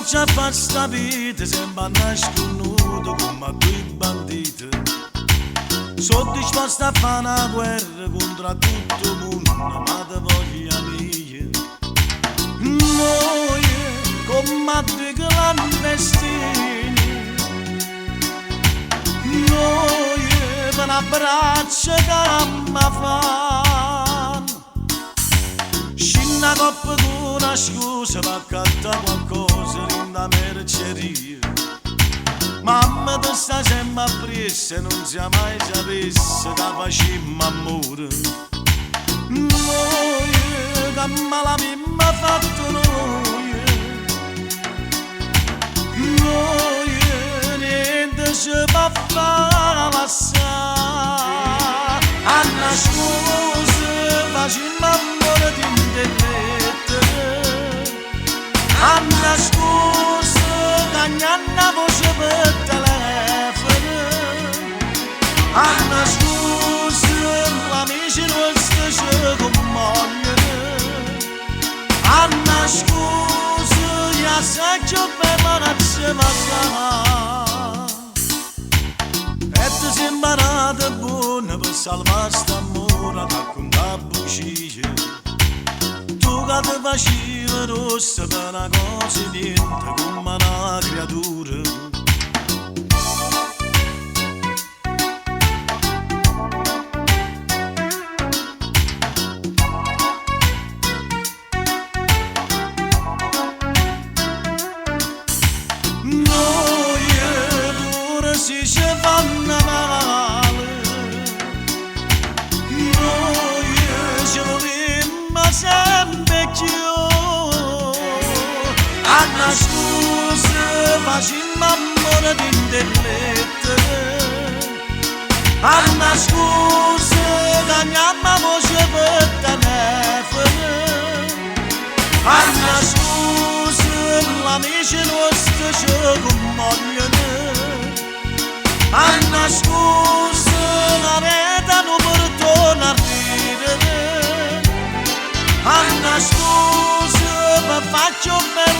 faccia fa sta vita, sembra nasconuto come due banditi. Sono disposto a fare una guerra contro tutto il mondo, ma te voglia mia. Noi, come due clandestini, noi, per una braccia che mi fanno. Scina coppa con una scusa per accattare qualcosa in da merceria. Mamma ti sta sempre appresso e non si è mai sapesse che facemmo amore. Noi, che male abbiamo fatto noi, niente ci può fare passare. A nascosto facemmo amore di indennette, a nascosto cagnando la voce per telefono, a nascosto l'amici nostri ci commuoiono, a nascosto io sai che bella non si va a e ti sei imparata buona per salvare st'amore da conta bugie. Tu che ti facevi rossa per una cosa niente come una creatura. Noi pure si ci fanno male, noi ci vogliamo sempre più. A nascosto facemmo amore di indennette, a nascosto cagnammo la voce per telefono, a nascosto l'amici nostri ci commuoiono, a nascosto la vita non per tornare a ridere, a nascosto per faccio bene.